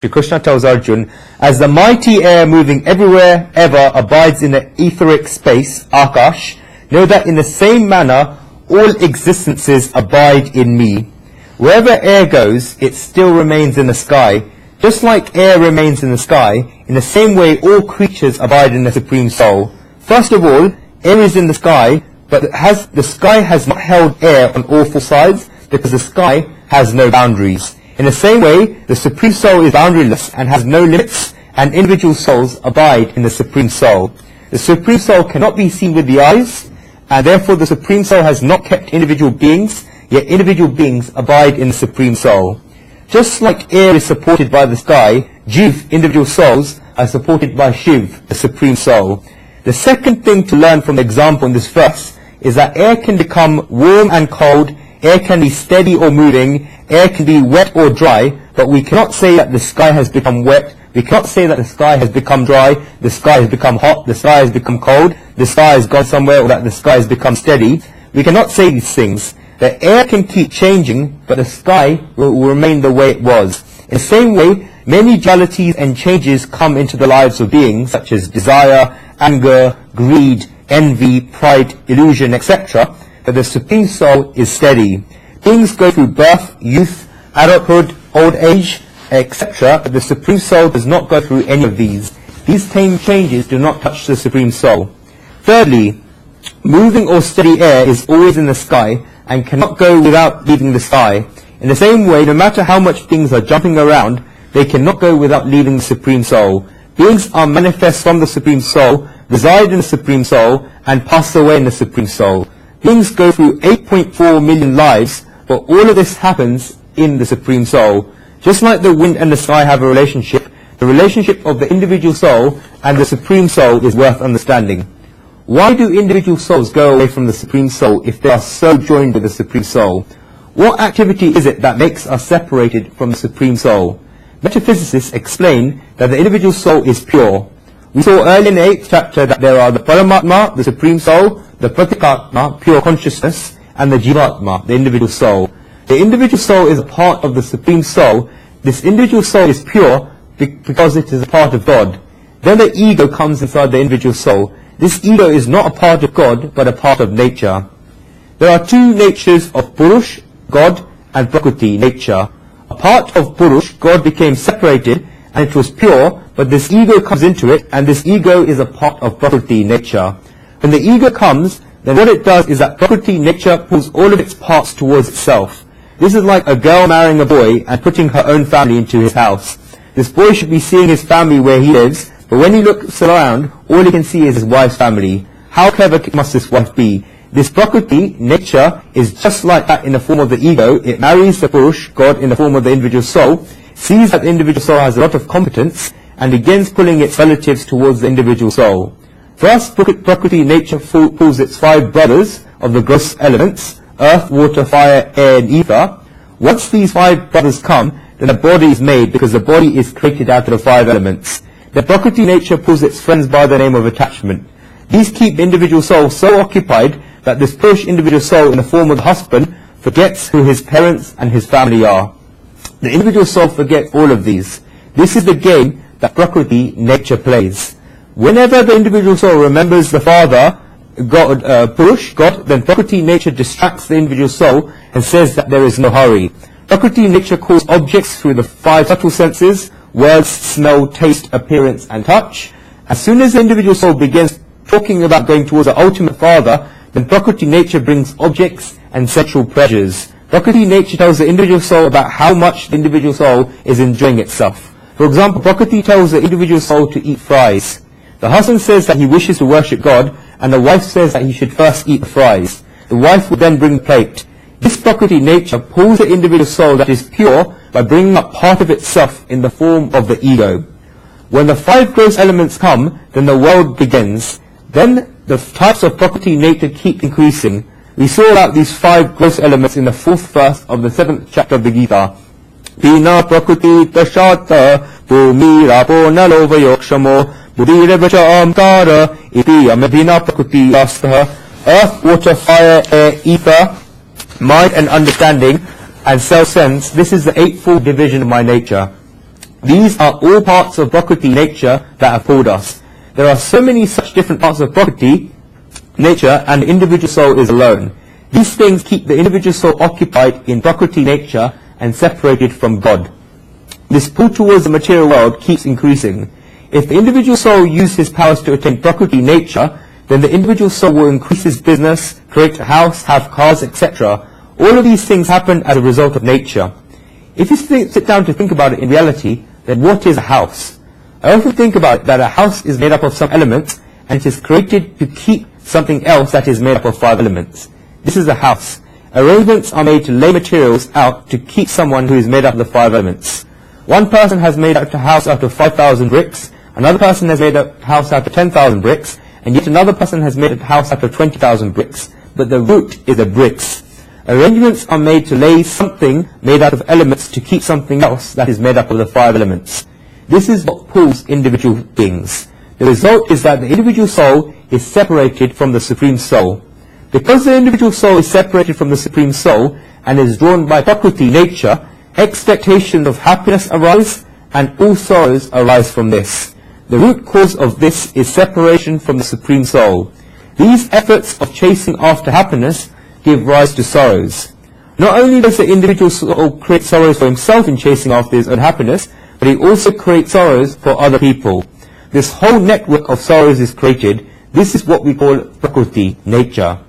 Shri Krishna tells Arjun, as the mighty air moving everywhere ever abides in the etheric space, Akash, know that in the same manner all existences abide in me. Wherever air goes, it still remains in the sky. Just like air remains in the sky, in the same way all creatures abide in the Supreme Soul. First of all, air is in the sky, but the sky has not held air on all four sides, because the sky has no boundaries. In the same way, the Supreme Soul is boundaryless and has no limits, and individual souls abide in the Supreme Soul. The Supreme Soul cannot be seen with the eyes, and therefore the Supreme Soul has not kept individual beings, yet individual beings abide in the Supreme Soul. Just like air is supported by the sky, Jiv, individual souls, are supported by Shiv, the Supreme Soul. The second thing to learn from the example in this verse is that air can become warm and cold, air can be steady or moving, air can be wet or dry, but we cannot say that the sky has become wet, we cannot say that the sky has become dry, the sky has become hot, the sky has become cold, the sky has gone somewhere, or that the sky has become steady. We cannot say these things. The air can keep changing, but the sky will remain the way it was. In the same way, many dualities and changes come into the lives of beings, such as desire, anger, greed, envy, pride, illusion, etc., but the Supreme Soul is steady. Beings go through birth, youth, adulthood, old age, etc., but the Supreme Soul does not go through any of these. These changes do not touch the Supreme Soul. Thirdly, moving or steady air is always in the sky and cannot go without leaving the sky. In the same way, no matter how much things are jumping around, they cannot go without leaving the Supreme Soul. Beings are manifest from the Supreme Soul, reside in the Supreme Soul, and pass away in the Supreme Soul. Beings go through 8.4 million lives, but all of this happens in the Supreme Soul. Just like the wind and the sky have a relationship, the relationship of the individual soul and the Supreme Soul is worth understanding. Why do individual souls go away from the Supreme Soul if they are so joined with the Supreme Soul? What activity is it that makes us separated from the Supreme Soul? Metaphysicists explain that the individual soul is pure. We saw earlier in the 8th chapter that there are the Paramatma, the Supreme Soul, the Pratikatma, pure consciousness, and the Jivatma, the individual soul. The individual soul is a part of the Supreme Soul. This individual soul is pure because it is a part of God. Then the ego comes inside the individual soul. This ego is not a part of God, but a part of nature. There are two natures of Purush, God, and Prakriti, nature. A part of Purush, God became separated, and it was pure, but this ego comes into it, and this ego is a part of Prakriti, nature. When the ego comes, then what it does is that Prakriti, nature, pulls all of its parts towards itself. This is like a girl marrying a boy and putting her own family into his house. This boy should be seeing his family where he lives, but when he looks around, all he can see is his wife's family. How clever must this wife be? This Prakriti, nature, is just like that in the form of the ego. It marries the Purush, God, in the form of the individual soul, sees that the individual soul has a lot of competence, and begins pulling its relatives towards the individual soul. First, Prakriti, nature, pulls its 5 brothers of the gross elements, earth, water, fire, air, and ether. Once these 5 brothers come, then a body is made, because the body is created out of the 5 elements. The Prakriti, nature, pulls its friends by the name of attachment. These keep the individual soul so occupied that this Purush individual soul in the form of the husband forgets who his parents and his family are. The individual soul forgets all of these. This is the game that Prakriti, nature, plays. Whenever the individual soul remembers the father, God, Purush, God, then Prakriti, nature, distracts the individual soul and says that there is no hurry. Prakriti, nature, calls objects through the 5 subtle senses: words, smell, taste, appearance, and touch. As soon as the individual soul begins talking about going towards the ultimate father, then Prakriti, nature, brings objects and sensual pleasures. Prakriti, nature, tells the individual soul about how much the individual soul is enjoying itself. For example, Prakriti tells the individual soul to eat fries. The husband says that he wishes to worship God, and the wife says that he should first eat the fries. The wife would then bring the plate. This Prakriti, nature, pulls the individual soul that is pure by bringing up part of itself in the form of the ego. When the 5 gross elements come, then the world begins. Then the types of Prakriti, nature, keep increasing. We saw about these 5 gross elements in the 4th verse of the 7th chapter of the Gita. Pina Prakriti Tashata Bhumi Rapo Nalo Vayokshamo Buddhirevacha Amkara Iti Amabhina Prakriti Yastaha. Earth, water, fire, air, ether, mind and understanding, and self-sense. This is the 8-fold division of my nature. These are all parts of Prakriti nature that have pulled us. There are so many such different parts of Prakriti nature, and the individual soul is alone. These things keep the individual soul occupied in Prakriti nature and separated from God. This pull towards the material world keeps increasing. If the individual soul uses his powers to attain Prakriti nature, then the individual soul will increase his business, create a house, have cars, etc. All of these things happen as a result of nature. If you sit down to think about it in reality, then what is a house? I often think about it that a house is made up of some elements, and it is created to keep something else that is made up of 5 elements. This is a house. Arrangements are made to lay materials out to keep someone who is made up of the 5 elements. One person has made a house out of 5,000 bricks, another person has made a house out of 10,000 bricks, and yet another person has made a house out of 20,000 bricks, but the root is the bricks. Arrangements are made to lay something made out of elements to keep something else that is made up of the 5 elements. This is what pulls individual beings. The result is that the individual soul is separated from the Supreme Soul. Because the individual soul is separated from the Supreme Soul and is drawn by Prakriti nature, expectations of happiness arise and all sorrows arise from this. The root cause of this is separation from the Supreme Soul. These efforts of chasing after happiness give rise to sorrows. Not only does the individual soul create sorrows for himself in chasing after his own happiness, but he also creates sorrows for other people. This whole network of sorrows is created. This is what we call Prakriti, nature.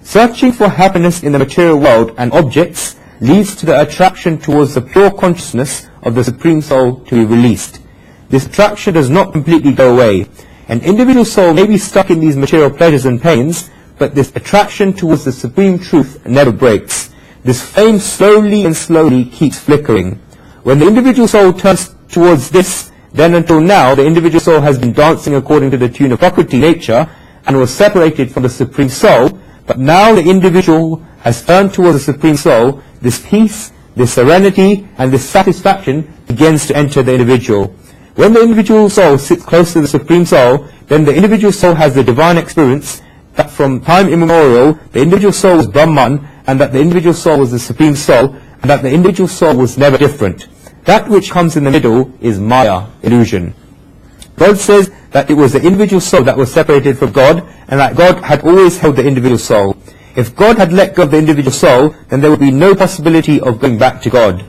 Searching for happiness in the material world and objects leads to the attraction towards the pure consciousness of the Supreme Soul to be released. This attraction does not completely go away. An individual soul may be stuck in these material pleasures and pains, but this attraction towards the Supreme Truth never breaks. This flame slowly and slowly keeps flickering. When the individual soul turns towards this, then until now the individual soul has been dancing according to the tune of Prakriti nature and was separated from the Supreme Soul, but now the individual has turned towards the Supreme Soul. This peace, this serenity, and this satisfaction begins to enter the individual. When the individual soul sits close to the Supreme Soul, then the individual soul has the divine experience that from time immemorial the individual soul was Brahman, and that the individual soul was the Supreme Soul, and that the individual soul was never different. That which comes in the middle is Maya, illusion. God says that it was the individual soul that was separated from God, and that God had always held the individual soul. If God had let go of the individual soul, then there would be no possibility of going back to God.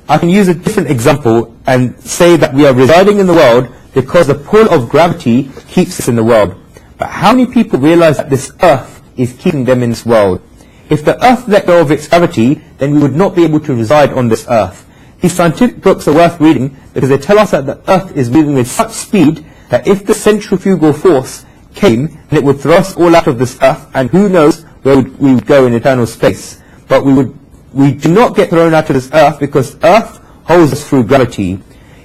I can use a different example and say that we are residing in the world because the pull of gravity keeps us in the world. But how many people realize that this earth is keeping them in this world? If the earth let go of its gravity, then we would not be able to reside on this earth. These scientific books are worth reading because they tell us that the earth is moving with such speed that if the centrifugal force came, then it would throw us all out of this earth, and who knows where we would go in eternal space. But we do not get thrown out of this earth because earth holds us through gravity.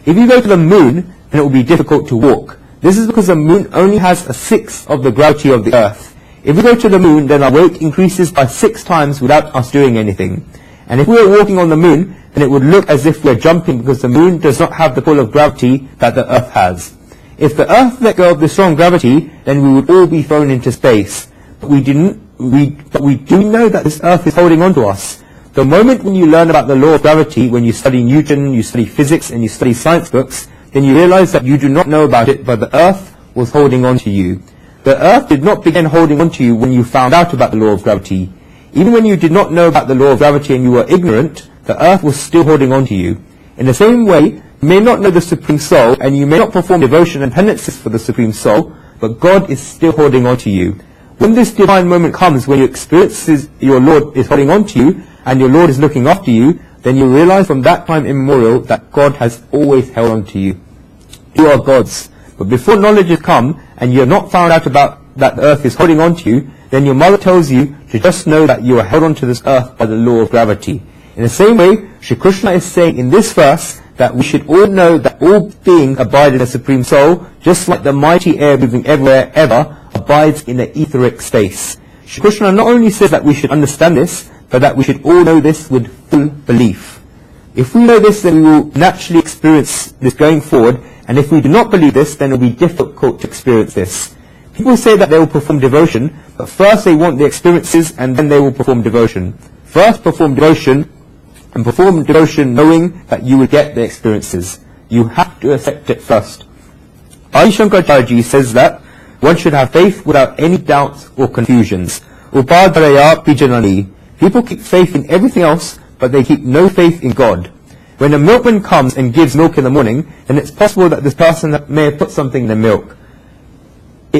If you go to the moon, then it will be difficult to walk. This is because the moon only has a sixth of the gravity of the earth. If we go to the moon, then our weight increases by 6 times without us doing anything. And if we were walking on the moon, then it would look as if we are jumping because the moon does not have the pull of gravity that the earth has. If the earth let go of the strong gravity, then we would all be thrown into space. But we do know that this earth is holding on to us. The moment when you learn about the law of gravity, when you study Newton, you study physics, and you study science books, then you realize that you do not know about it, but the earth was holding on to you. The earth did not begin holding on to you when you found out about the law of gravity. Even when you did not know about the law of gravity and you were ignorant, the earth was still holding on to you. In the same way, you may not know the Supreme Soul, and you may not perform devotion and penances for the Supreme Soul, but God is still holding on to you. When this divine moment comes, when you experience your Lord is holding on to you, and your Lord is looking after you, then you realize from that time immemorial that God has always held on to you. You are God's. But before knowledge has come, and you have not found out about that the earth is holding on to you, then your mother tells you to just know that you are held on to this earth by the law of gravity. In the same way, Shri Krishna is saying in this verse that we should all know that all beings abide in the Supreme Soul, just like the mighty air moving everywhere ever abides in the etheric space. Shri Krishna not only says that we should understand this, but that we should all know this with full belief. If we know this, then we will naturally experience this going forward, and if we do not believe this, then it will be difficult to experience this. People say that they will perform devotion, but first they want the experiences and then they will perform devotion. First perform devotion, and perform devotion knowing that you will get the experiences. You have to accept it first. Adi Shankaracharya says that one should have faith without any doubts or confusions. Upadaraya pijanani. People keep faith in everything else, but they keep no faith in God. When a milkman comes and gives milk in the morning, then it's possible that this person may have put something in the milk.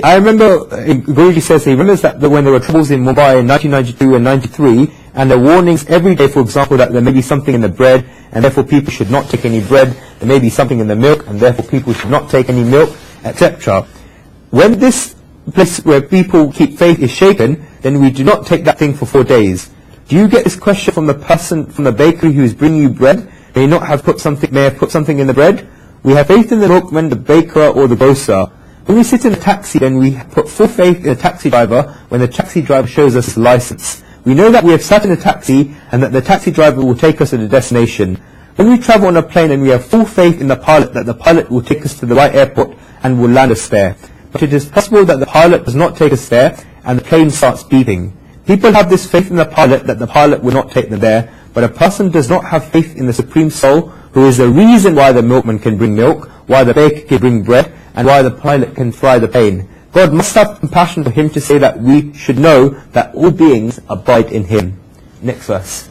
I remember, Guruji says he remembers that when there were troubles in Mumbai in 1992 and 93, and there were warnings every day, for example, that there may be something in the bread, and therefore people should not take any bread, there may be something in the milk, and therefore people should not take any milk, etc. When this place where people keep faith is shaken, then we do not take that thing for 4 days. Do you get this question from the person, from the bakery who is bringing you bread? May have put something in the bread? We have faith in the milkman, the baker, or the grocer. When we sit in a taxi, then we put full faith in the taxi driver when the taxi driver shows us his license. We know that we have sat in a taxi and that the taxi driver will take us to the destination. When we travel on a plane, and we have full faith in the pilot that the pilot will take us to the right airport and will land us there. But it is possible that the pilot does not take us there and the plane starts beeping. People have this faith in the pilot that the pilot will not take them there, but a person does not have faith in the Supreme Soul, who is the reason why the milkman can bring milk, why the baker can bring bread, and why the pilot can fly the plane. God must have compassion for him to say that we should know that all beings abide in him. Next verse.